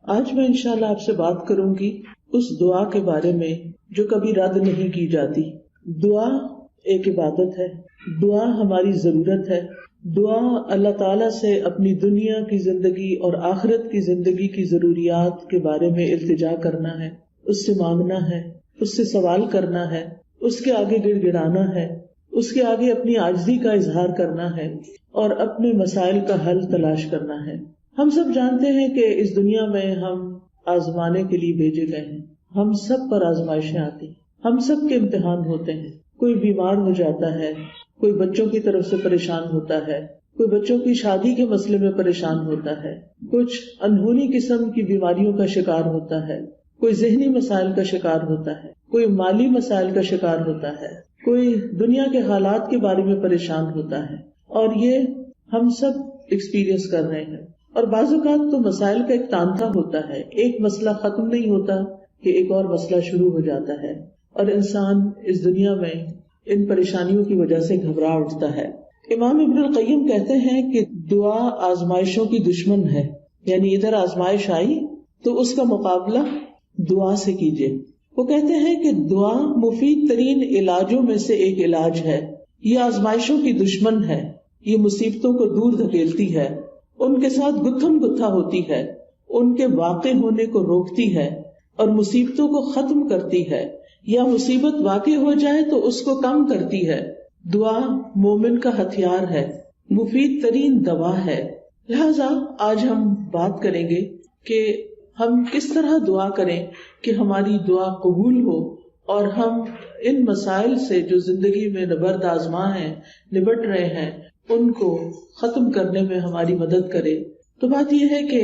آج میں انشاءاللہ آپ سے بات کروں گی اس دعا کے بارے میں جو کبھی رد نہیں کی جاتی. دعا ایک عبادت ہے، دعا ہماری ضرورت ہے. دعا اللہ تعالیٰ سے اپنی دنیا کی زندگی اور آخرت کی زندگی کی ضروریات کے بارے میں التجا کرنا ہے، اس سے مانگنا ہے، اس سے سوال کرنا ہے، اس کے آگے گڑ گڑانا ہے، اس کے آگے اپنی عاجزی کا اظہار کرنا ہے اور اپنے مسائل کا حل تلاش کرنا ہے. ہم سب جانتے ہیں کہ اس دنیا میں ہم آزمانے کے لیے بھیجے گئے ہیں. ہم سب پر آزمائشیں آتی ہیں، ہم سب کے امتحان ہوتے ہیں. کوئی بیمار ہو جاتا ہے، کوئی بچوں کی طرف سے پریشان ہوتا ہے، کوئی بچوں کی شادی کے مسئلے میں پریشان ہوتا ہے، کچھ انہونی قسم کی بیماریوں کا شکار ہوتا ہے، کوئی ذہنی مسائل کا شکار ہوتا ہے، کوئی مالی مسائل کا شکار ہوتا ہے، کوئی دنیا کے حالات کے بارے میں پریشان ہوتا ہے. اور یہ ہم سب ایکسپیرئنس کر رہے ہیں. اور بعض اوقات تو مسائل کا ایک تانتا ہوتا ہے، ایک مسئلہ ختم نہیں ہوتا کہ ایک اور مسئلہ شروع ہو جاتا ہے، اور انسان اس دنیا میں ان پریشانیوں کی وجہ سے گھبرا اٹھتا ہے. امام ابن القیم کہتے ہیں کہ دعا آزمائشوں کی دشمن ہے، یعنی ادھر آزمائش آئی تو اس کا مقابلہ دعا سے کیجیے. وہ کہتے ہیں کہ دعا مفید ترین علاجوں میں سے ایک علاج ہے. یہ آزمائشوں کی دشمن ہے، یہ مصیبتوں کو دور دھکیلتی ہے، ان کے ساتھ گتھم گتھا ہوتی ہے، ان کے واقع ہونے کو روکتی ہے اور مصیبتوں کو ختم کرتی ہے، یا مصیبت واقع ہو جائے تو اس کو کم کرتی ہے. دعا مومن کا ہتھیار ہے، مفید ترین دوا ہے. لہذا آج ہم بات کریں گے کہ ہم کس طرح دعا کریں کہ ہماری دعا قبول ہو اور ہم ان مسائل سے جو زندگی میں نبرد آزما ہیں، نبٹ رہے ہیں، ان کو ختم کرنے میں ہماری مدد کرے. تو بات یہ ہے کہ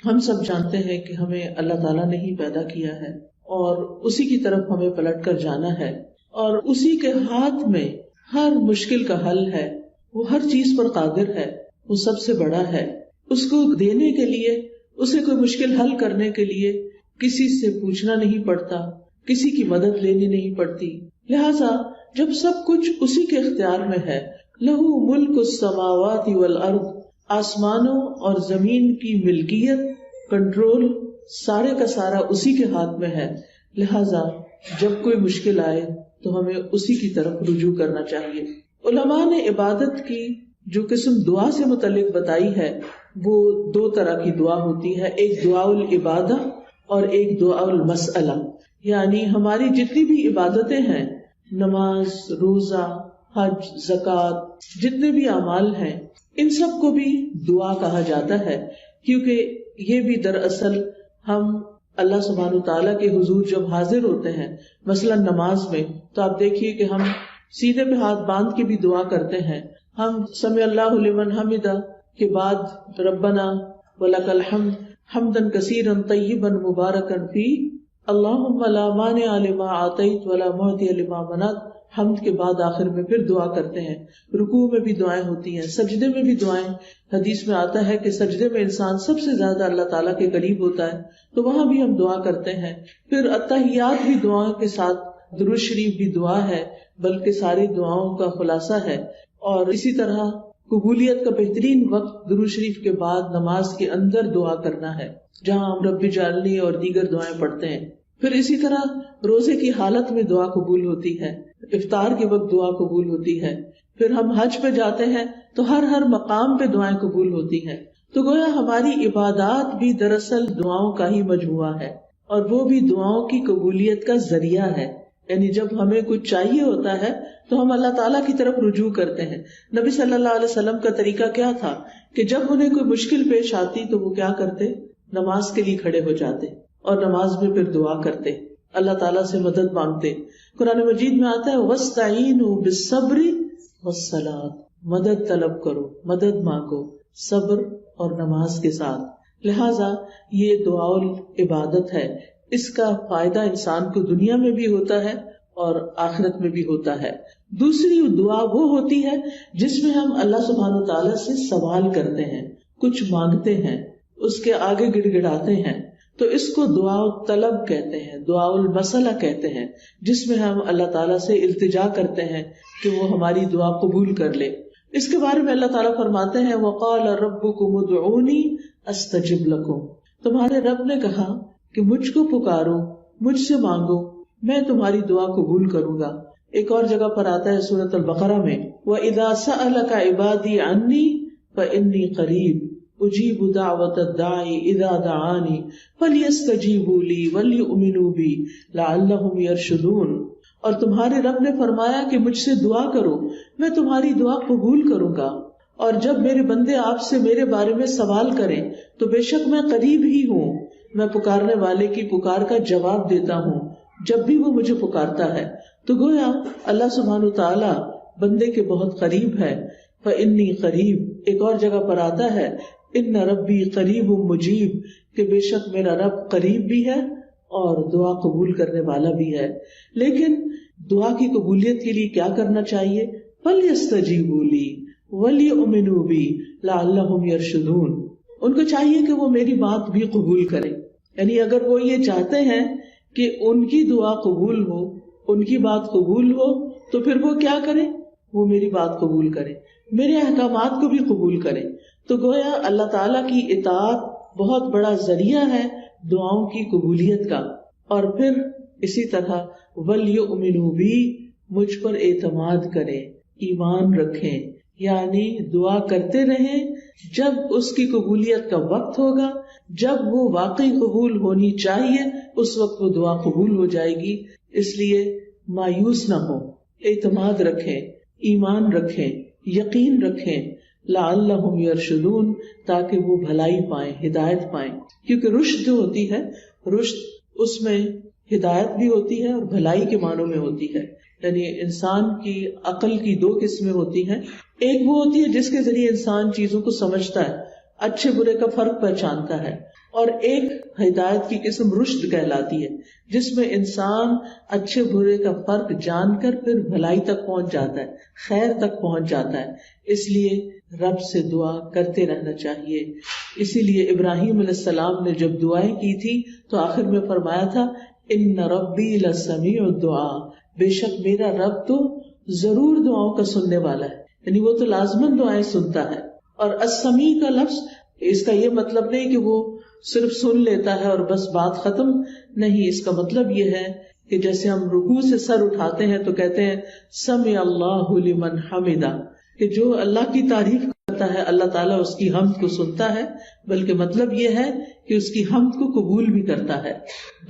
ہم سب جانتے ہیں کہ ہمیں اللہ تعالیٰ نے ہی پیدا کیا ہے اور اسی کی طرف ہمیں پلٹ کر جانا ہے، اور اسی کے ہاتھ میں ہر مشکل کا حل ہے. وہ ہر چیز پر قادر ہے، وہ سب سے بڑا ہے. اس کو دینے کے لیے، اسے کوئی مشکل حل کرنے کے لیے کسی سے پوچھنا نہیں پڑتا، کسی کی مدد لینی نہیں پڑتی. لہٰذا جب سب کچھ اسی کے اختیار میں ہے، لہو ملک السماوات والارض، آسمانوں اور زمین کی ملکیت، کنٹرول سارے کا سارا اسی کے ہاتھ میں ہے. لہٰذا جب کوئی مشکل آئے تو ہمیں اسی کی طرف رجوع کرنا چاہیے. علماء نے عبادت کی جو قسم دعا سے متعلق بتائی ہے وہ دو طرح کی دعا ہوتی ہے، ایک دعا العبادہ اور ایک دعا المسئلہ. یعنی ہماری جتنی بھی عبادتیں ہیں، نماز، روزہ، حج، زکوٰۃ، جتنے بھی اعمال ہیں، ان سب کو بھی دعا کہا جاتا ہے، کیونکہ یہ بھی دراصل ہم اللہ سبحانہ وتعالیٰ کے حضور جب حاضر ہوتے ہیں، مثلا نماز میں، تو آپ دیکھیے کہ ہم سیدھے پہ ہاتھ باندھ کے بھی دعا کرتے ہیں. ہم سمع اللہ لمن حمدہ کے بعد ربنا ولک الحمد حمدا کثیرا طیبا مبارکا فیہ اللہم لا مانع لما اعطیت ولا معطی لما منعت. حمد کے بعد آخر میں پھر دعا کرتے ہیں. رکوع میں بھی دعائیں ہوتی ہیں، سجدے میں بھی دعائیں. حدیث میں آتا ہے کہ سجدے میں انسان سب سے زیادہ اللہ تعالیٰ کے قریب ہوتا ہے، تو وہاں بھی ہم دعا کرتے ہیں. پھر التحیات بھی دعاؤں کے ساتھ، درود شریف بھی دعا ہے، بلکہ ساری دعاؤں کا خلاصہ ہے. اور اسی طرح قبولیت کا بہترین وقت درود شریف کے بعد نماز کے اندر دعا کرنا ہے، جہاں ہم رب اجعلنی اور دیگر دعائیں پڑھتے ہیں. پھر اسی طرح روزے کی حالت میں دعا قبول ہوتی ہے، افطار کے وقت دعا قبول ہوتی ہے. پھر ہم حج پہ جاتے ہیں تو ہر مقام پہ دعائیں قبول ہوتی ہیں. تو گویا ہماری عبادات بھی دراصل دعاؤں کا ہی مجموعہ ہے، اور وہ بھی دعاؤں کی قبولیت کا ذریعہ ہے. یعنی جب ہمیں کچھ چاہیے ہوتا ہے تو ہم اللہ تعالیٰ کی طرف رجوع کرتے ہیں. نبی صلی اللہ علیہ وسلم کا طریقہ کیا تھا کہ جب انہیں کوئی مشکل پیش آتی تو وہ کیا کرتے؟ نماز کے لیے کھڑے ہو جاتے اور نماز میں پھر دعا کرتے، اللہ تعالیٰ سے مدد مانگتے. قرآن مجید میں آتا ہے وَاسْتَعِینُوا بِالصَّبْرِ وَالصَّلَاةِ، مدد طلب کرو، مدد مانگو صبر اور نماز کے ساتھ. لہٰذا یہ دعا العبادت ہے. اس کا فائدہ انسان کو دنیا میں بھی ہوتا ہے اور آخرت میں بھی ہوتا ہے. دوسری دعا وہ ہوتی ہے جس میں ہم اللہ سبحانہ تعالیٰ سے سوال کرتے ہیں، کچھ مانگتے ہیں، اس کے آگے گڑ گڑاتے ہیں. تو اس کو دعا طلب کہتے ہیں، دعا المسئلہ کہتے ہیں، جس میں ہم اللہ تعالیٰ سے التجا کرتے ہیں کہ وہ ہماری دعا قبول کر لے. اس کے بارے میں اللہ تعالیٰ فرماتے ہیں وَقَالَ رَبُّكُمُ ادْعُونِي أَسْتَجِبْ لَكُمْ. تمہارے رب نے کہا کہ مجھ کو پکارو، مجھ سے مانگو، میں تمہاری دعا قبول کروں گا۔ ایک اور جگہ پر آتا ہے سورۃ البقرہ میں، وَإِذَا سَأَلَكَ عِبَادِي عَنِّي فَإِنِّي قَرِيبٌ أُجِيبُ دَعْوَةَ الدَّاعِ إِذَا دَعَانِ فَلْيَسْتَجِيبُوا لِي وَلْيُؤْمِنُوا بِي لَعَلَّهُمْ يَرْشُدُونَ۔ اور تمہارے رب نے فرمایا کہ مجھ سے دعا کرو، میں تمہاری دعا قبول کروں گا، اور جب میرے بندے آپ سے میرے بارے میں سوال کریں تو بے شک میں قریب ہی ہوں، میں پکارنے والے کی پکار کا جواب دیتا ہوں جب بھی وہ مجھے پکارتا ہے۔ تو گویا اللہ سبحانہ وتعالی بندے کے بہت قریب ہے۔ فَإِنِّي قریب، ایک اور جگہ پر آتا ہے ان ربی قریب مجیب، کہ بے شک میرا رب قریب بھی ہے اور دعا قبول کرنے والا بھی ہے۔ لیکن دعا کی قبولیت کے لیے کیا کرنا چاہیے؟ فَلْيَسْتَجِيبُوا لِي وَلْيُؤْمِنُوا بِي لَعَلَّهُمْ يَرْشُدُونَ۔ ان کو چاہیے کہ وہ میری بات بھی قبول کریں، یعنی اگر وہ یہ چاہتے ہیں کہ ان کی دعا قبول ہو، ان کی بات قبول ہو، تو پھر وہ کیا کریں؟ وہ میری بات قبول کریں، میرے احکامات کو بھی قبول کریں۔ تو گویا اللہ تعالیٰ کی اطاعت بہت بڑا ذریعہ ہے دعاؤں کی قبولیت کا۔ اور پھر اسی طرح وَلْيُؤْمِنُوا بِي، مجھ پر اعتماد کریں، ایمان رکھیں، یعنی دعا کرتے رہیں، جب اس کی قبولیت کا وقت ہوگا، جب وہ واقعی قبول ہونی چاہیے، اس وقت وہ دعا قبول ہو جائے گی۔ اس لیے مایوس نہ ہو، اعتماد رکھیں، ایمان رکھیں، یقین رکھیں، لعلہم یرشدون، تاکہ وہ بھلائی پائیں، ہدایت پائیں۔ کیونکہ رشد جو ہوتی ہے، رشد اس میں ہدایت بھی ہوتی ہے اور بھلائی کے معنوں میں ہوتی ہے۔ یعنی انسان کی عقل کی دو قسمیں ہوتی ہیں، ایک وہ ہوتی ہے جس کے ذریعے انسان چیزوں کو سمجھتا ہے، اچھے برے کا فرق پہچانتا ہے، اور ایک ہدایت کی قسم رشد کہلاتی ہے، جس میں انسان اچھے برے کا فرق جان کر پھر بھلائی تک پہنچ جاتا ہے، خیر تک پہنچ جاتا ہے۔ اس لیے رب سے دعا کرتے رہنا چاہیے۔ اسی لیے ابراہیم علیہ السلام نے جب دعائیں کی تھی تو آخر میں فرمایا تھا ان ربی لسمیع الدعاء، بے شک میرا رب تو ضرور دعاؤں کا سننے والا ہے، یعنی وہ تو لازماً دعائیں سنتا ہے۔ اور السمیع کا لفظ، اس کا یہ مطلب نہیں کہ وہ صرف سن لیتا ہے اور بس بات ختم، نہیں، اس کا مطلب یہ ہے کہ جیسے ہم رکوع سے سر اٹھاتے ہیں تو کہتے ہیں سمع اللہ لمن حمدہ، کہ جو اللہ کی تعریف کرتا ہے اللہ تعالیٰ اس کی حمد کو سنتا ہے، بلکہ مطلب یہ ہے کہ اس کی حمد کو قبول بھی کرتا ہے،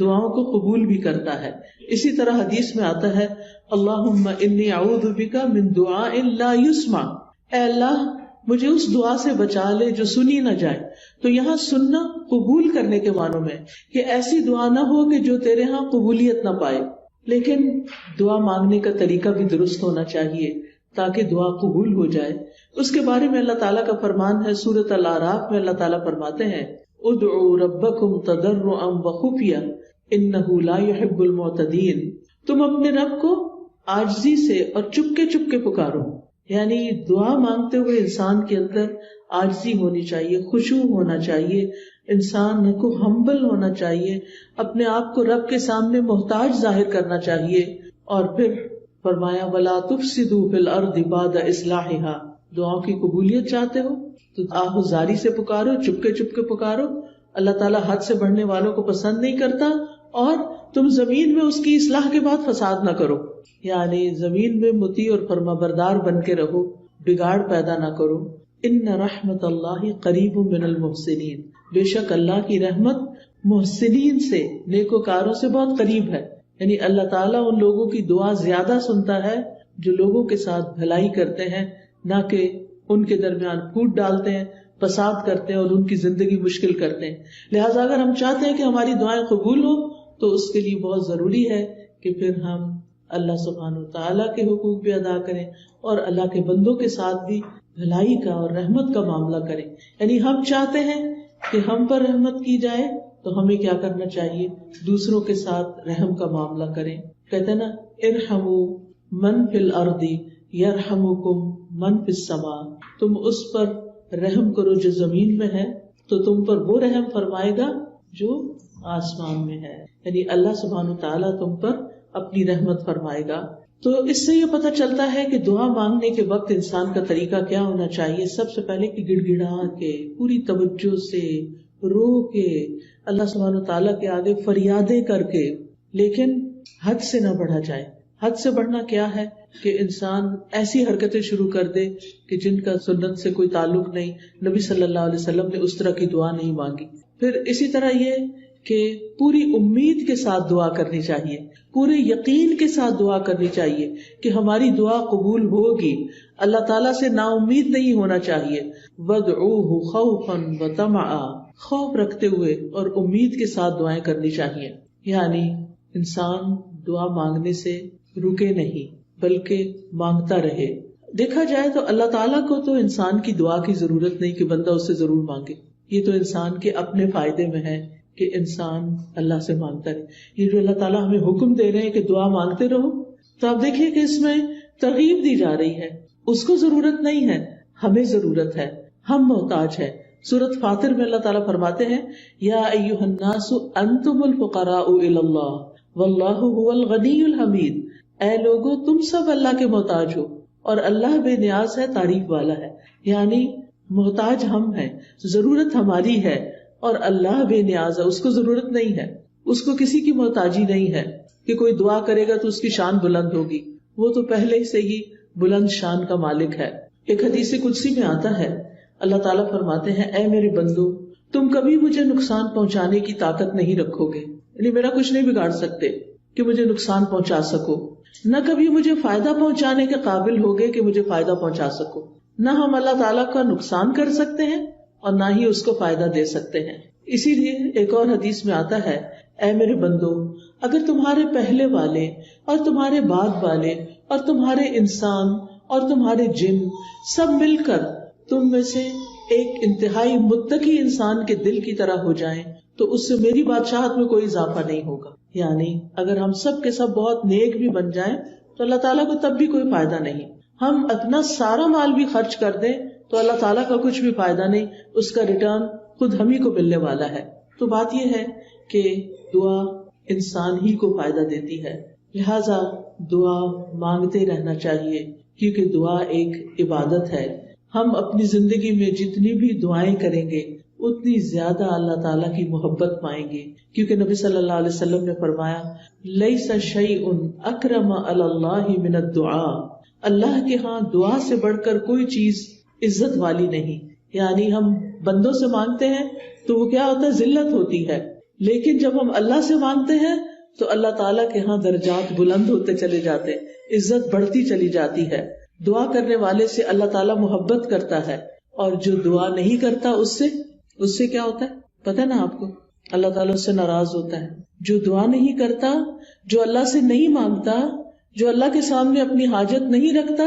دعاؤں کو قبول بھی کرتا ہے۔ اسی طرح حدیث میں آتا ہے اللہم انی اعوذ بک من دعاء لا یسمع، اے اللہ مجھے اس دعا سے بچا لے جو سنی نہ جائے۔ تو یہاں سننا قبول کرنے کے معنوں میں، کہ ایسی دعا نہ ہو کہ جو تیرے ہاں قبولیت نہ پائے، لیکن دعا مانگنے کا طریقہ بھی درست ہونا چاہیے تاکہ دعا قبول ہو جائے۔ اس کے بارے میں اللہ تعالیٰ کا فرمان ہے سورۃ الاعراف میں، اللہ تعالیٰ فرماتے ہیں ادعوا ربکم تضرعا وخفیا انہ لا يحب المعتدین، تم اپنے رب کو عاجزی سے اور چپکے چپکے پکارو، یعنی دعا مانگتے ہوئے انسان کے اندر عاجزی ہونی چاہیے، خشوع ہونا چاہیے، انسان کو ہمبل ہونا چاہیے، اپنے آپ کو رب کے سامنے محتاج ظاہر کرنا چاہیے۔ اور پھر فرمایا وَلَا تُفْسِدُوا فِي الْأَرْضِ بَعْدَ إِصْلَاحِهَا، دعاؤں کی قبولیت چاہتے ہو تو آہوزاری سے پکارو، چپکے چپکے پکارو، اللہ تعالیٰ حد سے بڑھنے والوں کو پسند نہیں کرتا، اور تم زمین میں اس کی اصلاح کے بعد فساد نہ کرو، یعنی زمین میں مطیع اور فرمانبردار بن کے رہو، بگاڑ پیدا نہ کرو۔ ان رحمت اللہ قریب من المحسنین، بے شک اللہ کی رحمت محسنین سے، نیکوکاروں سے بہت قریب ہے، یعنی اللہ تعالیٰ ان لوگوں کی دعا زیادہ سنتا ہے جو لوگوں کے ساتھ بھلائی کرتے ہیں، نہ کہ ان کے درمیان پھوٹ ڈالتے ہیں، فساد کرتے ہیں اور ان کی زندگی مشکل کرتے ہیں۔ لہٰذا اگر ہم چاہتے ہیں کہ ہماری دعائیں قبول ہو تو اس کے لیے بہت ضروری ہے کہ پھر ہم اللہ سبحانہ وتعالیٰ کے حقوق بھی ادا کریں اور اللہ کے بندوں کے ساتھ بھی بھلائی کا اور رحمت کا معاملہ کریں۔ یعنی ہم چاہتے ہیں کہ ہم پر رحمت کی جائے تو ہمیں کیا کرنا چاہیے؟ دوسروں کے ساتھ رحم کا معاملہ کریں۔ کہتے ہیں نا ارحموا من فی الارض یرحمکم من فی السماء، تم اس پر رحم کرو جو زمین میں ہے تو تم پر وہ رحم فرمائے گا جو آسمان میں ہے، یعنی اللہ سبحانہ تعالیٰ تم پر اپنی رحمت فرمائے گا۔ تو اس سے یہ پتہ چلتا ہے کہ دعا مانگنے کے وقت انسان کا طریقہ کیا ہونا چاہیے۔ سب سے پہلے کہ گڑ گڑا کے پوری توجہ سے رو کے, اللہ سبحانہ و تعالیٰ کے آگے فریادیں کر کے, لیکن حد سے نہ بڑھا جائے. حد سے بڑھنا کیا ہے کہ انسان ایسی حرکتیں شروع کر دے کہ جن کا سنت سے کوئی تعلق نہیں. نبی صلی اللہ علیہ وسلم نے اس طرح کی دعا نہیں مانگی. پھر اسی طرح یہ کہ پوری امید کے ساتھ دعا کرنی چاہیے, پورے یقین کے ساتھ دعا کرنی چاہیے کہ ہماری دعا قبول ہوگی. اللہ تعالیٰ سے نا امید نہیں ہونا چاہیے. وَادْعُوهُ خَوْفًا وَطَمَعًا, خوف رکھتے ہوئے اور امید کے ساتھ دعائیں کرنی چاہیے. یعنی انسان دعا مانگنے سے رکے نہیں بلکہ مانگتا رہے. دیکھا جائے تو اللہ تعالیٰ کو تو انسان کی دعا کی ضرورت نہیں کہ بندہ اس سے ضرور مانگے. یہ تو انسان کے اپنے فائدے میں ہے کہ انسان اللہ سے مانگتا رہے. یہ جو اللہ تعالیٰ ہمیں حکم دے رہے ہیں کہ دعا مانگتے رہو, تو آپ دیکھیے کہ اس میں ترغیب دی جا رہی ہے. اس کو ضرورت نہیں ہے, ہمیں ضرورت ہے, ہم محتاج ہیں. سورۃ فاطر میں اللہ تعالیٰ فرماتے ہیں یا ایھا الناس انتم الفقراء الی اللہ واللہ هو الغنی الحمید. اے لوگو تم سب اللہ کے محتاج ہو اور اللہ بے نیاز ہے, تعریف والا ہے. یعنی محتاج ہم ہیں, ضرورت ہماری ہے, اور اللہ بے نیاز ہے, اس کو ضرورت نہیں ہے, اس کو کسی کی محتاجی نہیں ہے کہ کوئی دعا کرے گا تو اس کی شان بلند ہوگی. وہ تو پہلے سے ہی بلند شان کا مالک ہے. ایک حدیث قدسی میں آتا ہے, اللہ تعالیٰ فرماتے ہیں اے میرے بندو تم کبھی مجھے نقصان پہنچانے کی طاقت نہیں رکھو گے, یعنی میرا کچھ نہیں بگاڑ سکتے کہ مجھے نقصان پہنچا سکو, نہ کبھی مجھے فائدہ پہنچانے کے قابل ہوگے کہ مجھے فائدہ پہنچا سکو. نہ ہم اللہ تعالیٰ کا نقصان کر سکتے ہیں اور نہ ہی اس کو فائدہ دے سکتے ہیں. اسی لیے ایک اور حدیث میں آتا ہے اے میرے بندو اگر تمہارے پہلے والے اور تمہارے بعد والے اور تمہارے انسان اور تمہارے جن سب مل کر تم میں سے ایک انتہائی متقی انسان کے دل کی طرح ہو جائیں تو اس سے میری بادشاہت میں کوئی اضافہ نہیں ہوگا. یعنی اگر ہم سب کے سب بہت نیک بھی بن جائیں تو اللہ تعالیٰ کو تب بھی کوئی فائدہ نہیں. ہم اپنا سارا مال بھی خرچ کر دیں تو اللہ تعالیٰ کا کچھ بھی فائدہ نہیں, اس کا ریٹرن خود ہم ہی کو ملنے والا ہے. تو بات یہ ہے کہ دعا انسان ہی کو فائدہ دیتی ہے, لہذا دعا مانگتے رہنا چاہیے کیونکہ دعا ایک عبادت ہے. ہم اپنی زندگی میں جتنی بھی دعائیں کریں گے اتنی زیادہ اللہ تعالیٰ کی محبت پائیں گے, کیونکہ نبی صلی اللہ علیہ وسلم نے فرمایا لیس شیء اکرم علی اللہ من الدعاء, اللہ کے ہاں دعا سے بڑھ کر کوئی چیز عزت والی نہیں. یعنی ہم بندوں سے مانگتے ہیں تو وہ کیا ہوتا ہے, ذلت ہوتی ہے, لیکن جب ہم اللہ سے مانگتے ہیں تو اللہ تعالیٰ کے ہاں درجات بلند ہوتے چلے جاتے, عزت بڑھتی چلی جاتی ہے. دعا کرنے والے سے اللہ تعالیٰ محبت کرتا ہے, اور جو دعا نہیں کرتا اس سے کیا ہوتا ہے پتہ نا آپ کو, اللہ تعالیٰ اس سے ناراض ہوتا ہے. جو دعا نہیں کرتا, جو اللہ سے نہیں مانگتا, جو اللہ کے سامنے اپنی حاجت نہیں رکھتا,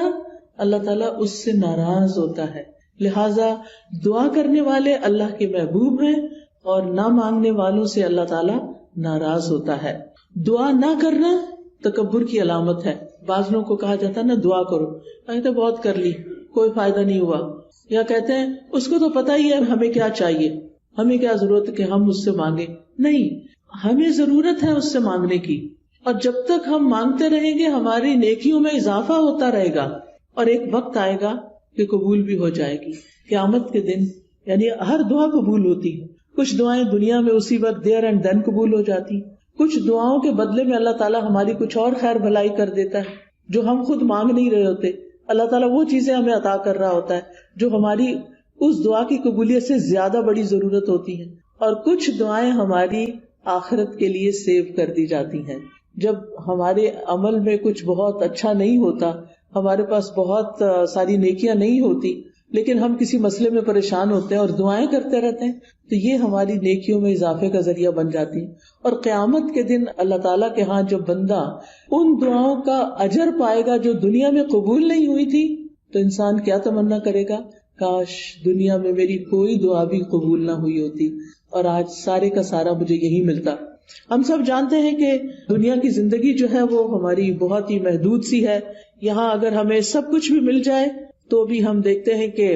اللہ تعالیٰ اس سے ناراض ہوتا ہے. لہٰذا دعا کرنے والے اللہ کے محبوب ہیں اور نہ مانگنے والوں سے اللہ تعالیٰ ناراض ہوتا ہے. دعا نہ کرنا تکبر کی علامت ہے. بعض لوگوں کو کہا جاتا ہے نا دعا کرو, کہتے بہت کر لی کوئی فائدہ نہیں ہوا, یا کہتے ہیں اس کو تو پتہ ہی ہے ہمیں کیا چاہیے, ہمیں کیا ضرورت ہے کہ ہم اس سے مانگے. نہیں, ہمیں ضرورت ہے اس سے مانگنے کی, اور جب تک ہم مانگتے رہیں گے ہماری نیکیوں میں اضافہ ہوتا رہے گا, اور ایک وقت آئے گا کہ قبول بھی ہو جائے گی. قیامت کے دن یعنی ہر دعا قبول ہوتی ہے. کچھ دعائیں دنیا میں اسی وقت دیر اینڈ دین قبول ہو جاتی, کچھ دعاؤں کے بدلے میں اللہ تعالیٰ ہماری کچھ اور خیر بھلائی کر دیتا ہے جو ہم خود مانگ نہیں رہے ہوتے. اللہ تعالیٰ وہ چیزیں ہمیں عطا کر رہا ہوتا ہے جو ہماری اس دعا کی قبولیت سے زیادہ بڑی ضرورت ہوتی ہے, اور کچھ دعائیں ہماری آخرت کے لیے سیو کر دی جاتی ہیں. جب ہمارے عمل میں کچھ بہت اچھا نہیں ہوتا, ہمارے پاس بہت ساری نیکیاں نہیں ہوتی, لیکن ہم کسی مسئلے میں پریشان ہوتے ہیں اور دعائیں کرتے رہتے ہیں, تو یہ ہماری نیکیوں میں اضافے کا ذریعہ بن جاتی ہیں. اور قیامت کے دن اللہ تعالیٰ کے ہاں جو بندہ ان دعاؤں کا اجر پائے گا جو دنیا میں قبول نہیں ہوئی تھی, تو انسان کیا تمنا کرے گا, کاش دنیا میں میری کوئی دعا بھی قبول نہ ہوئی ہوتی اور آج سارے کا سارا مجھے یہی ملتا. ہم سب جانتے ہیں کہ دنیا کی زندگی جو ہے وہ ہماری بہت ہی محدود سی ہے. یہاں اگر ہمیں سب کچھ بھی مل جائے تو بھی ہم دیکھتے ہیں کہ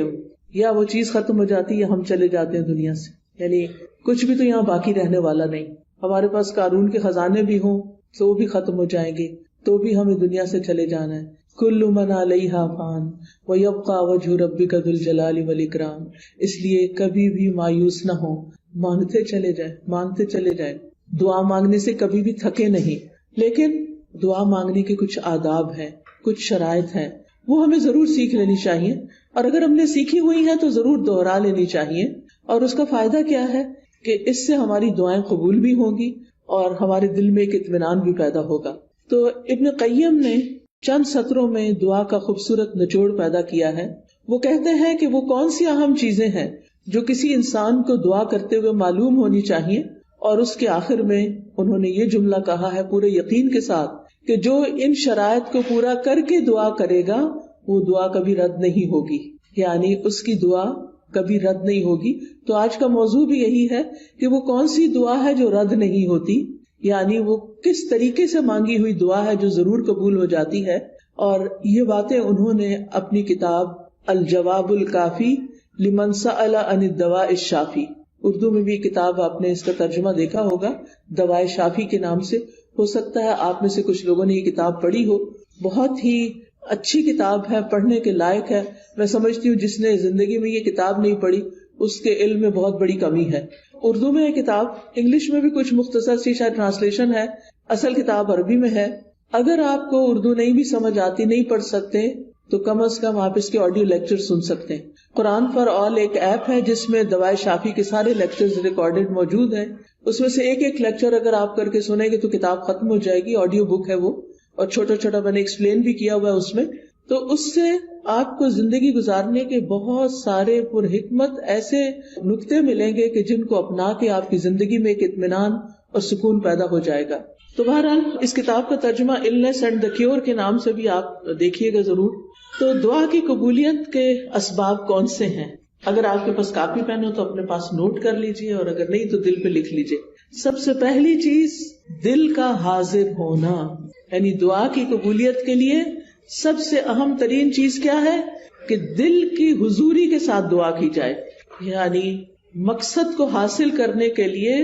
یا وہ چیز ختم ہو جاتی یا ہم چلے جاتے ہیں دنیا سے, یعنی کچھ بھی تو یہاں باقی رہنے والا نہیں. ہمارے پاس قارون کے خزانے بھی ہوں تو وہ بھی ختم ہو جائیں گے, تو بھی ہمیں دنیا سے چلے جانا ہے. کل من علیہا فان ویبقی وجہ ربک ذو الجلال والاکرام. اس لیے کبھی بھی مایوس نہ ہو, مانگتے چلے جائیں، مانگتے چلے جائیں. دعا مانگنے سے کبھی بھی تھکے نہیں. لیکن دعا مانگنے کے کچھ آداب ہیں، کچھ شرائط ہیں، وہ ہمیں ضرور سیکھ لینی چاہیے. اور اگر ہم نے سیکھی ہوئی ہیں تو ضرور دوہرا لینی چاہیے. اور اس کا فائدہ کیا ہے کہ اس سے ہماری دعائیں قبول بھی ہوں گی اور ہمارے دل میں ایک اطمینان بھی پیدا ہوگا. تو ابن قیم نے چند سطروں میں دعا کا خوبصورت نچوڑ پیدا کیا ہے. وہ کہتے ہیں کہ وہ کون سی اہم چیزیں ہیں جو کسی انسان کو دعا کرتے ہوئے معلوم ہونی چاہیے. اور اس کے آخر میں انہوں نے یہ جملہ کہا ہے پورے یقین کے ساتھ کہ جو ان شرائط کو پورا کر کے دعا کرے گا وہ دعا کبھی رد نہیں ہوگی، یعنی اس کی دعا کبھی رد نہیں ہوگی. تو آج کا موضوع بھی یہی ہے کہ وہ کون سی دعا ہے جو رد نہیں ہوتی، یعنی وہ کس طریقے سے مانگی ہوئی دعا ہے جو ضرور قبول ہو جاتی ہے. اور یہ باتیں انہوں نے اپنی کتاب الجواب الکافی لمن سأل عن الدواء الشافی، اردو میں بھی کتاب آپ نے اس کا ترجمہ دیکھا ہوگا دوائے شافی کے نام سے. ہو سکتا ہے آپ میں سے کچھ لوگوں نے یہ کتاب پڑھی ہو. بہت ہی اچھی کتاب ہے، پڑھنے کے لائق ہے. میں سمجھتی ہوں جس نے زندگی میں یہ کتاب نہیں پڑھی اس کے علم میں بہت بڑی کمی ہے. اردو میں یہ کتاب، انگلش میں بھی کچھ مختصر سی شاید ٹرانسلیشن ہے، اصل کتاب عربی میں ہے. اگر آپ کو اردو نہیں بھی سمجھ آتی، نہیں پڑھ سکتے، تو کم از کم آپ اس کے آڈیو لیکچر سن سکتے ہیں. قرآن فار آل ایک ایپ ہے جس میں دوائے شافی کے سارے لیکچرز ریکارڈڈ موجود ہیں. اس میں سے ایک ایک لیکچر اگر آپ کر کے سنیں گے تو کتاب ختم ہو جائے گی. آڈیو بک ہے وہ، اور چھوٹا چھوٹا میں نے ایکسپلین بھی کیا ہوا ہے اس میں. تو اس سے آپ کو زندگی گزارنے کے بہت سارے پر حکمت ایسے نکتے ملیں گے کہ جن کو اپنا کے آپ کی زندگی میں ایک اطمینان اور سکون پیدا ہو جائے گا. تو بہرحال اس کتاب کا ترجمہ النس اینڈ دا کیور کے نام سے بھی آپ دیکھیے گا ضرور. تو دعا کی قبولیت کے اسباب کون سے ہیں؟ اگر آپ کے پاس کاپی پین ہو تو اپنے پاس نوٹ کر لیجئے، اور اگر نہیں تو دل پہ لکھ لیجئے. سب سے پہلی چیز دل کا حاضر ہونا، یعنی دعا کی قبولیت کے لیے سب سے اہم ترین چیز کیا ہے کہ دل کی حضوری کے ساتھ دعا کی جائے. یعنی مقصد کو حاصل کرنے کے لیے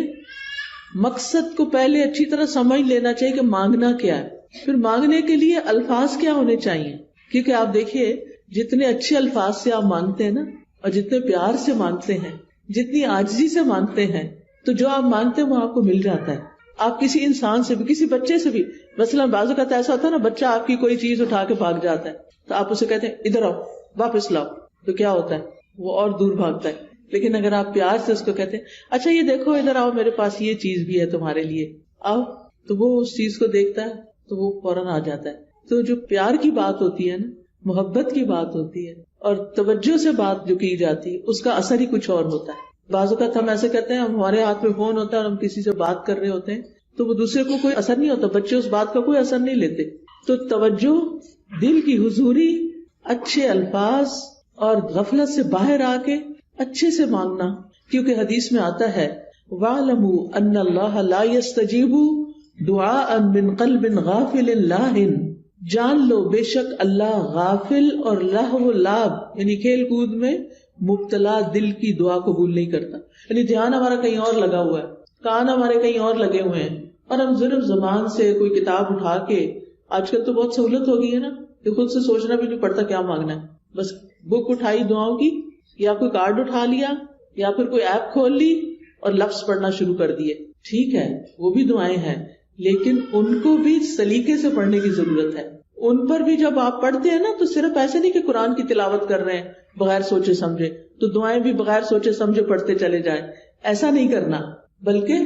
مقصد کو پہلے اچھی طرح سمجھ لینا چاہیے کہ مانگنا کیا ہے. پھر مانگنے کے لیے الفاظ کیا ہونے چاہیے، کیونکہ آپ دیکھیے جتنے اچھے الفاظ سے آپ مانگتے ہیں نا، اور جتنے پیار سے مانگتے ہیں، جتنی عاجزی سے مانگتے ہیں، تو جو آپ مانگتے ہیں وہ آپ کو مل جاتا ہے. آپ کسی انسان سے بھی، کسی بچے سے بھی، مثلا بعض اوقات ایسا ہوتا ہے نا، بچہ آپ کی کوئی چیز اٹھا کے بھاگ جاتا ہے تو آپ اسے کہتے ہیں ادھر آؤ، واپس لاؤ، تو کیا ہوتا ہے وہ اور دور بھاگتا ہے. لیکن اگر آپ پیار سے اس کو کہتے ہیں اچھا یہ دیکھو ادھر آؤ، میرے پاس یہ چیز بھی ہے تمہارے لیے، آؤ، تو وہ اس چیز کو دیکھتا ہے تو وہ فوراً آ جاتا ہے. تو جو پیار کی بات ہوتی ہے نا، محبت کی بات ہوتی ہے، اور توجہ سے بات جو کی جاتی ہے، اس کا اثر ہی کچھ اور ہوتا ہے. بعض اوقات ہم ایسے کرتے ہیں، ہمارے ہاتھ میں فون ہوتا ہے اور ہم کسی سے بات کر رہے ہوتے ہیں تو وہ دوسرے کو کوئی اثر نہیں ہوتا، بچے اس بات کا کوئی اثر نہیں لیتے. تو توجہ، دل کی حضوری، اچھے الفاظ، اور غفلت سے باہر آ کے اچھے سے مانگنا. کیونکہ حدیث میں آتا ہے وَاعْلَمُوا أَنَّ اللَّهَ لَا يَسْتَجِيبُ دُعَاءً مِّن قَلْبٍ غَافِلٍ لَاهٍ، جان لو بے شک اللہ غافل اور لہو لعب یعنی کھیل کود میں مبتلا دل کی دعا قبول نہیں کرتا. یعنی دھیان ہمارا کہیں اور لگا ہوا ہے، کان ہمارے کہیں اور لگے ہوئے ہیں، اور ہم صرف زبان سے کوئی کتاب اٹھا کے، آج کل تو بہت سہولت ہو گئی ہے نا کہ خود سے سوچنا بھی نہیں پڑتا کیا مانگنا ہے، بس بک اٹھائی دعاؤں کی، یا کوئی کارڈ اٹھا لیا، یا پھر کوئی ایپ کھول لی اور لفظ پڑھنا شروع کر دیے. ٹھیک ہے وہ بھی دعائیں ہیں، لیکن ان کو بھی سلیقے سے پڑھنے کی ضرورت ہے. ان پر بھی جب آپ پڑھتے ہیں نا تو صرف ایسے نہیں کہ قرآن کی تلاوت کر رہے ہیں بغیر سوچے سمجھے تو دعائیں بھی بغیر سوچے سمجھے پڑھتے چلے جائیں، ایسا نہیں کرنا، بلکہ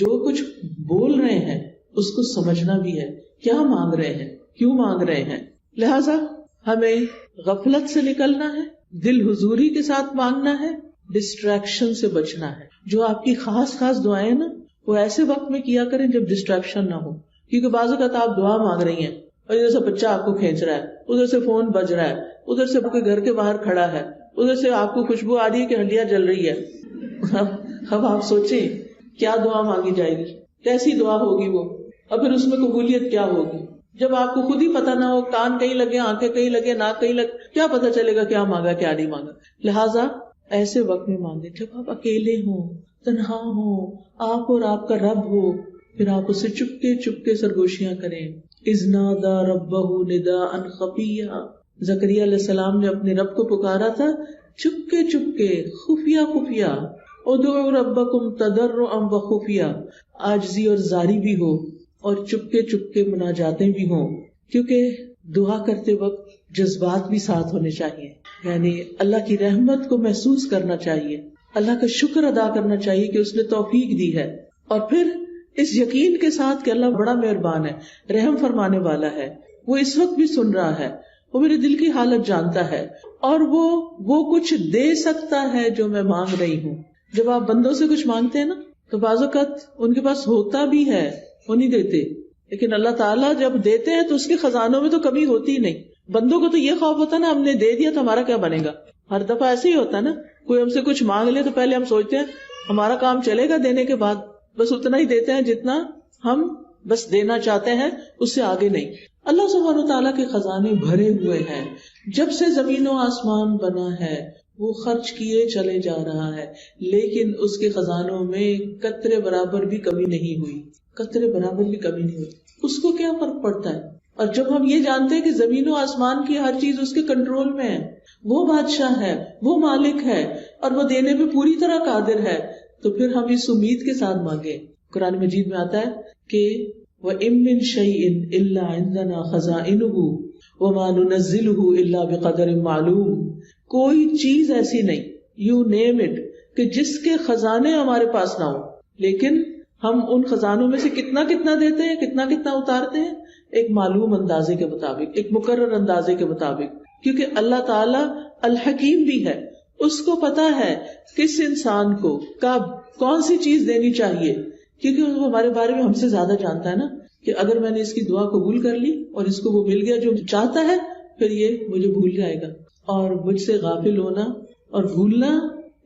جو کچھ بول رہے ہیں اس کو سمجھنا بھی ہے، کیا مانگ رہے ہیں، کیوں مانگ رہے ہیں. لہذا ہمیں غفلت سے نکلنا ہے، دل حضوری کے ساتھ مانگنا ہے، ڈسٹریکشن سے بچنا ہے. جو آپ کی خاص خاص دعائیں نا وہ ایسے وقت میں کیا کریں جب ڈسٹریکشن نہ ہو. کیونکہ بعض اوقات آپ دعا مانگ رہی ہیں اور ادھر سے بچہ آپ کو کھینچ رہا ہے، ادھر سے فون بج رہا ہے، ادھر سے کوئی گھر کے باہر کھڑا ہے، ادھر سے آپ کو خوشبو آ رہی ہے کہ ہڈیاں جل رہی ہے. اب آپ سوچیں کیا دعا مانگی جائے گی، کیسی دعا ہوگی وہ، اور پھر اس میں قبولیت کیا ہوگی جب آپ کو خود ہی پتہ نہ ہو، کان کہیں لگے، آنکھیں کہیں لگے، ناک کہیں لگے، کیا پتہ چلے گا کیا مانگا کیا نہیں مانگا. لہٰذا ایسے وقت میں مانگے جب آپ اکیلے ہوں، تنہا ہوں، آپ اور آپ کا رب ہو، پھر آپ اسے چپکے چپکے سرگوشیاں کریں. اذ نادى ربه نداء خفيا، زکریا علیہ السلام نے اپنے رب کو پکارا تھا چپکے چپکے، خفیہ خفیہ. ادعوا ربکم تضرعا وخفیا، عاجزی اور زاری بھی ہو اور چپکے چپکے مناجاتیں بھی ہوں، کیونکہ دعا کرتے وقت جذبات بھی ساتھ ہونے چاہیے، یعنی اللہ کی رحمت کو محسوس کرنا چاہیے، اللہ کا شکر ادا کرنا چاہیے کہ اس نے توفیق دی ہے، اور پھر اس یقین کے ساتھ کہ اللہ بڑا مہربان ہے، رحم فرمانے والا ہے، وہ اس وقت بھی سن رہا ہے، وہ میرے دل کی حالت جانتا ہے، اور وہ کچھ دے سکتا ہے جو میں مانگ رہی ہوں۔ جب آپ بندوں سے کچھ مانگتے ہیں نا تو بعض اوقات ان کے پاس ہوتا بھی ہے، وہ نہیں دیتے، لیکن اللہ تعالیٰ جب دیتے ہیں تو اس کے خزانوں میں تو کمی ہوتی ہی نہیں۔ بندوں کو تو یہ خوف ہوتا ہے نا، ہم نے دے دیا تو ہمارا کیا بنے گا، ہر دفعہ ایسے ہی ہوتا ہے نا، کوئی ہم سے کچھ مانگ لے تو پہلے ہم سوچتے ہیں ہمارا کام چلے گا دینے کے بعد، بس اتنا ہی دیتے ہیں جتنا ہم بس دینا چاہتے ہیں، اس سے آگے نہیں۔ اللہ سبحانہ وتعالیٰ کے خزانے بھرے ہوئے ہیں، جب سے زمین و آسمان بنا ہے وہ خرچ کیے چلے جا رہا ہے، لیکن اس کے خزانوں میں قطرے برابر بھی کمی نہیں ہوئی، قطرے برابر بھی کمی نہیں ہوئی۔ اس کو کیا فرق پڑتا ہے؟ اور جب ہم یہ جانتے ہیں کہ زمین و آسمان کی ہر چیز اس کے کنٹرول میں ہے، وہ بادشاہ ہے، وہ مالک ہے، اور وہ دینے پہ پوری طرح قادر ہے، تو پھر ہم اس امید کے ساتھ مانگیں۔ قرآن مجید میں آتا ہے کہ وَإِن مِّن شَيْءٍ إِلَّا عِندَنَا خَزَائِنُهُ وَمَا نُنَزِّلُهُ إِلَّا بِقَدَرٍ مَّعْلُومٍ، کوئی چیز ایسی نہیں، یو نیم اٹ، کہ جس کے خزانے ہمارے پاس نہ ہو، لیکن ہم ان خزانوں میں سے کتنا کتنا دیتے ہیں، کتنا کتنا اتارتے ہیں، ایک معلوم اندازے کے مطابق، ایک مقرر اندازے کے مطابق، کیونکہ اللہ تعالی الحکیم بھی ہے، اس کو پتا ہے کس انسان کو کب کون سی چیز دینی چاہیے، کیونکہ وہ ہمارے بارے میں ہم سے زیادہ جانتا ہے نا، کہ اگر میں نے اس کی دعا قبول کر لی اور اس کو وہ مل گیا جو چاہتا ہے، پھر یہ مجھے بھول جائے گا، اور مجھ سے غافل ہونا اور بھولنا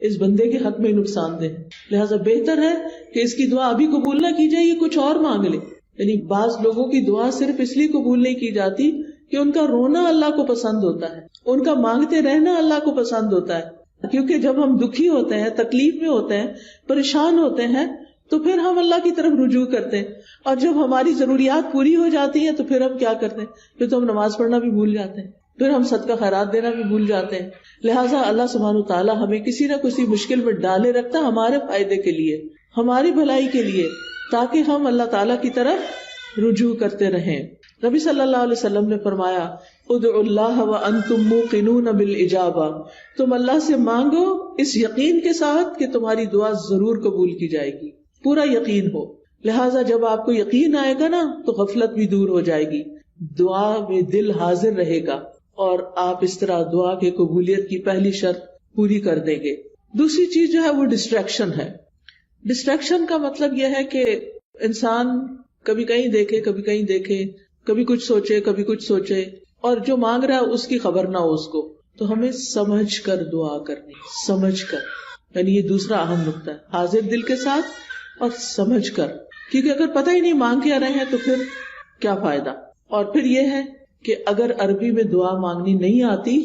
اس بندے کے حق میں نقصان دہ، لہٰذا بہتر ہے کہ اس کی دعا ابھی قبول نہ کی جائے، یہ کچھ اور مانگ لے۔ یعنی بعض لوگوں کی دعا صرف اس لیے قبول نہیں کی جاتی کہ ان کا رونا اللہ کو پسند ہوتا ہے، ان کا مانگتے رہنا اللہ کو پسند ہوتا ہے، کیونکہ جب ہم دکھی ہوتے ہیں، تکلیف میں ہوتے ہیں، پریشان ہوتے ہیں، تو پھر ہم اللہ کی طرف رجوع کرتے ہیں، اور جب ہماری ضروریات پوری ہو جاتی ہیں تو پھر ہم کیا کرتے ہیں، پھر تو ہم نماز پڑھنا بھی بھول جاتے ہیں، پھر ہم صدقہ خیرات دینا بھی بھول جاتے ہیں۔ لہٰذا اللہ سبحانہ وتعالیٰ ہمیں کسی نہ کسی مشکل میں ڈالے رکھتا ہمارے فائدے کے لیے، ہماری بھلائی کے لیے، تاکہ ہم اللہ تعالیٰ کی طرف رجوع کرتے رہیں۔ نبی صلی اللہ علیہ وسلم نے فرمایا ادعوا اللہ وانتم موقنون بالاجابہ، تم اللہ سے مانگو اس یقین کے ساتھ کہ تمہاری دعا ضرور قبول کی جائے گی، پورا یقین ہو۔ لہٰذا جب آپ کو یقین آئے گا نا تو غفلت بھی دور ہو جائے گی، دعا میں دل حاضر رہے گا، اور آپ اس طرح دعا کی قبولیت کی پہلی شرط پوری کر دیں گے۔ دوسری چیز جو ہے وہ ڈسٹریکشن ہے۔ ڈسٹریکشن کا مطلب یہ ہے کہ انسان کبھی کہیں دیکھے، کبھی کہیں دیکھے، کبھی کچھ سوچے، کبھی کچھ سوچے، اور جو مانگ رہا ہے اس کی خبر نہ ہو اس کو۔ تو ہمیں سمجھ کر دعا کرنی، سمجھ کر، یعنی یہ دوسرا اہم نقطہ ہے، حاضر دل کے ساتھ اور سمجھ کر، کیونکہ اگر پتہ ہی نہیں مانگ کیا رہے ہیں تو پھر کیا فائدہ۔ اور پھر یہ ہے کہ اگر عربی میں دعا مانگنی نہیں آتی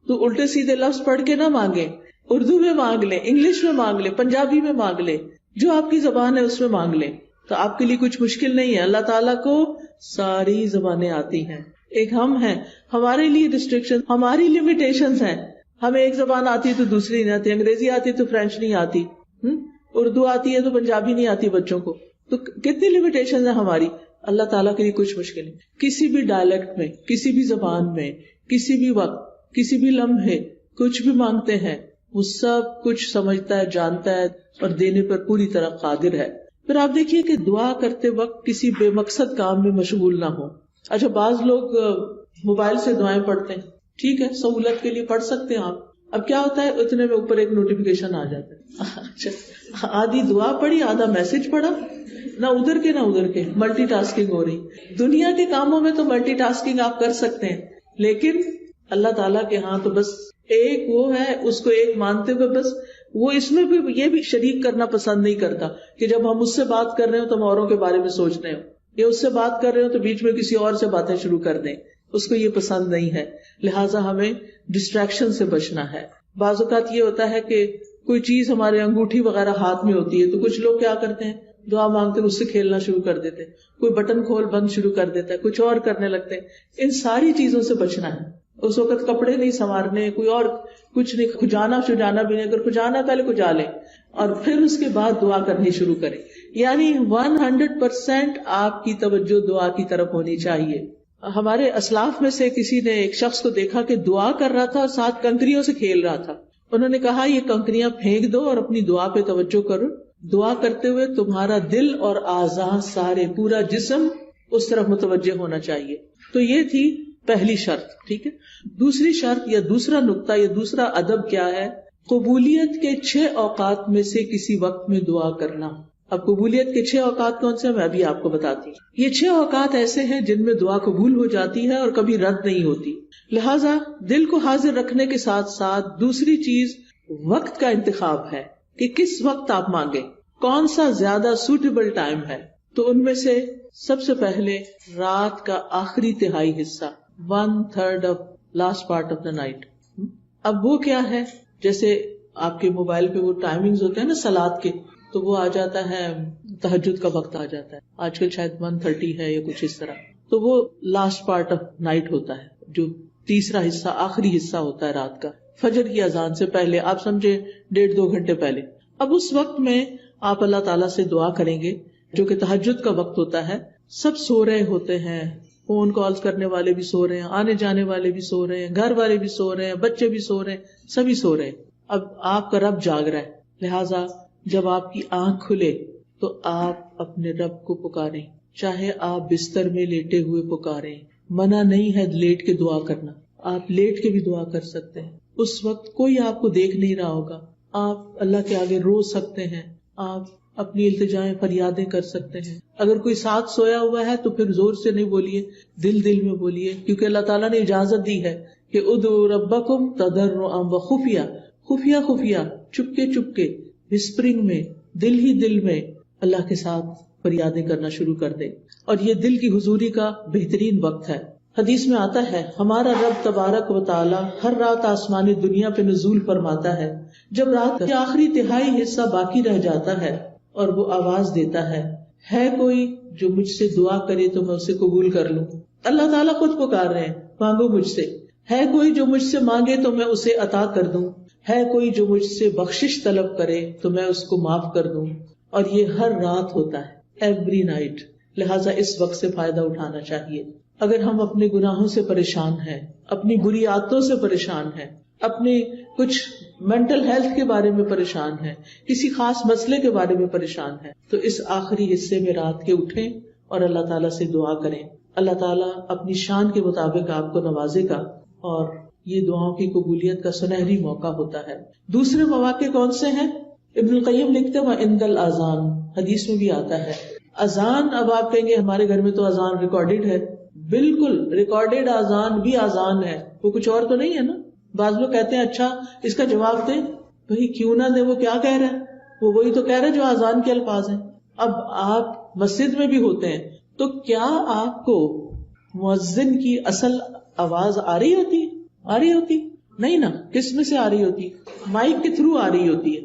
تو الٹے سیدھے لفظ پڑھ کے نہ مانگیں، اردو میں مانگ لیں، انگلش میں مانگ لیں، پنجابی میں مانگ لیں، جو آپ کی زبان ہے اس میں مانگ لیں، تو آپ کے لیے کچھ مشکل نہیں ہے۔ اللہ تعالیٰ کو ساری زبانیں آتی ہیں، ایک ہم ہیں، ہمارے لیے ریسٹرکشن، ہماری لمیٹیشنز ہیں، ہمیں ایک زبان آتی ہے تو دوسری نہیں آتی، انگریزی آتی ہے تو فرینچ نہیں آتی، اردو آتی ہے تو پنجابی نہیں آتی بچوں کو، تو کتنی لمیٹیشنز ہیں ہماری۔ اللہ تعالیٰ کے لیے کچھ مشکل نہیں، کسی بھی ڈائلیکٹ میں، کسی بھی زبان میں، کسی بھی وقت، کسی بھی لمحے کچھ بھی مانگتے ہیں، وہ سب کچھ سمجھتا ہے، جانتا ہے، اور دینے پر پوری طرح قادر ہے۔ پھر آپ دیکھیے کہ دعا کرتے وقت کسی بے مقصد کام میں مشغول نہ ہو۔ اچھا بعض لوگ موبائل سے دعائیں پڑھتے ہیں، ٹھیک ہے، سہولت کے لیے پڑھ سکتے ہیں آپ، اب کیا ہوتا ہے اتنے میں اوپر ایک نوٹیفیکیشن آ جاتا ہے، اچھا آدھی دعا پڑھی، آدھا میسج پڑھا، نہ ادھر کے نہ ادھر کے، ملٹی ٹاسکنگ ہو رہی۔ دنیا کے کاموں میں تو ملٹی ٹاسکنگ آپ کر سکتے ہیں، لیکن اللہ تعالیٰ کے ہاں تو بس ایک وہ ہے، اس کو ایک مانتے ہوئے بس وہ اس میں بھی یہ بھی شریک کرنا پسند نہیں کرتا کہ جب ہم اس سے بات کر رہے ہو تو ہم اوروں کے بارے میں سوچ رہے ہو، یا اس سے بات کر رہے ہو تو بیچ میں کسی اور سے باتیں شروع کر دیں، اس کو یہ پسند نہیں ہے۔ لہٰذا ہمیں ڈسٹریکشن سے بچنا ہے۔ بعض اوقات یہ ہوتا ہے کہ کوئی چیز ہمارے انگوٹھی وغیرہ ہاتھ میں ہوتی ہے تو کچھ لوگ کیا کرتے ہیں، دعا مانگتے ہیں اس سے کھیلنا شروع کر دیتے ہیں، کوئی بٹن کھول بند شروع کر دیتا ہے، کچھ اور کرنے لگتے ہیں۔ ان ساری چیزوں سے بچنا ہے۔ اس وقت کپڑے نہیں سنوارنے، کوئی اور کچھ نہیں، کھجانا شجانا بھی نہیں، اگر کھجانا پہلے کھجا لیں، اور پھر اس کے بعد دعا کرنی شروع کریں. یعنی 100% آپ کی توجہ دعا کی طرف ہونی چاہیے. ہمارے اسلاف میں سے کسی نے ایک شخص کو دیکھا کہ دعا کر رہا تھا اور ساتھ کنکریوں سے کھیل رہا تھا. انہوں نے کہا یہ کنکریاں پھینک دو اور اپنی دعا پہ توجہ کرو. دعا کرتے ہوئے تمہارا دل اور اعضاء سارے پورا جسم اس طرف متوجہ ہونا چاہیے. تو یہ تھی پہلی شرط. ٹھیک ہے. دوسری شرط یا دوسرا نقطہ یا دوسرا ادب کیا ہے؟ قبولیت کے 6 اوقات میں سے کسی وقت میں دعا کرنا. اب قبولیت کے 6 اوقات کون سے ہیں میں ابھی آپ کو بتاتی ہوں. یہ 6 اوقات ایسے ہیں جن میں دعا قبول ہو جاتی ہے اور کبھی رد نہیں ہوتی. لہٰذا دل کو حاضر رکھنے کے ساتھ ساتھ دوسری چیز وقت کا انتخاب ہے کہ کس وقت آپ مانگیں, کون سا زیادہ سوٹیبل ٹائم ہے. تو ان میں سے سب سے پہلے رات کا آخری تہائی حصہ, 1/3 of last part of the night. اب وہ کیا ہے, جیسے آپ کے موبائل پہ وہ ٹائمنگز ہوتے ہیں نا صلاۃ کے, تو وہ آ جاتا ہے تہجد کا وقت آ جاتا ہے. آج کل شاید 1:30 ہے یا کچھ اس طرح. تو وہ لاسٹ پارٹ آف نائٹ ہوتا ہے, جو تیسرا حصہ آخری حصہ ہوتا ہے رات کا, فجر کی اذان سے پہلے, آپ سمجھے 1.5-2 گھنٹے پہلے. اب اس وقت میں آپ اللہ تعالیٰ سے دعا کریں گے, جو کہ تہجد کا وقت ہوتا ہے. سب سو رہے ہوتے ہیں, فون کالز کرنے والے بھی سو رہے ہیں, آنے جانے والے بھی سو رہے ہیں, گھر والے بھی سو رہے ہیں, بچے بھی سو رہے ہیں, سبھی سو رہے ہیں. اب آپ کا رب جاگ رہا ہے. لہٰذا جب آپ کی آنکھ کھلے تو آپ اپنے رب کو پکاریں, چاہے آپ بستر میں لیٹے ہوئے پکاریں. منع نہیں ہے لیٹ کے دعا کرنا, آپ لیٹ کے بھی دعا کر سکتے ہیں. اس وقت کوئی آپ کو دیکھ نہیں رہا ہوگا, آپ اللہ کے آگے رو سکتے ہیں, آپ اپنی التجائیں فریادیں کر سکتے ہیں. اگر کوئی ساتھ سویا ہوا ہے تو پھر زور سے نہیں بولیے, دل دل میں بولیے, کیونکہ اللہ تعالیٰ نے اجازت دی ہے کہ ادعوا ربکم تضرعا وخفیہ, خفیہ خفیہ, چپکے چپکے, وسپرنگ میں, دل ہی دل میں اللہ کے ساتھ فریادیں کرنا شروع کر دیں. اور یہ دل کی حضوری کا بہترین وقت ہے. حدیث میں آتا ہے ہمارا رب تبارک و تعالی ہر رات آسمانی دنیا پہ نزول فرماتا ہے. جب رات کا آخری تہائی حصہ باقی رہ جاتا ہے اور وہ آواز دیتا ہے کوئی جو مجھ سے دعا کرے تو میں اسے قبول کر لوں. اللہ تعالیٰ خود پکار رہے ہیں, مانگو مجھ سے. ہے کوئی جو مجھ سے مانگے تو میں اسے عطا کر دوں. ہے کوئی جو مجھ سے بخشش طلب کرے تو میں اس کو معاف کر دوں. اور یہ ہر رات ہوتا ہے, ایوری نائٹ. لہٰذا اس وقت سے فائدہ اٹھانا چاہیے. اگر ہم اپنے گناہوں سے پریشان ہیں, اپنی بری عادتوں سے پریشان ہیں, اپنے کچھ مینٹل ہیلتھ کے بارے میں پریشان ہیں, کسی خاص مسئلے کے بارے میں پریشان ہیں, تو اس آخری حصے میں رات کے اٹھیں اور اللہ تعالیٰ سے دعا کریں. اللہ تعالیٰ اپنی شان کے مطابق آپ کو نوازے گا اور یہ دعاؤں کی قبولیت کا سنہری موقع ہوتا ہے. دوسرے مواقع کون سے ہیں؟ ابن القیم لکھتے ہیں عند الاذان, حدیث میں بھی آتا ہے اذان. اب آپ کہیں گے ہمارے گھر میں تو اذان ریکارڈیڈ ہے. بالکل ریکارڈیڈ اذان بھی اذان ہے, وہ کچھ اور تو نہیں ہے نا. بعض لوگ کہتے ہیں اچھا اس کا جواب دیں, بھائی کیوں نہ دے, وہ کیا کہہ رہا ہے, وہ وہی تو کہہ رہا ہے جو اذان کے الفاظ ہیں. اب آپ مسجد میں بھی ہوتے ہیں تو کیا آپ کو مؤذن کی اصل آواز آ رہی ہوتی نہیں نا. کس میں سے آ رہی ہوتی؟ مائک کے تھرو آ رہی ہوتی ہے.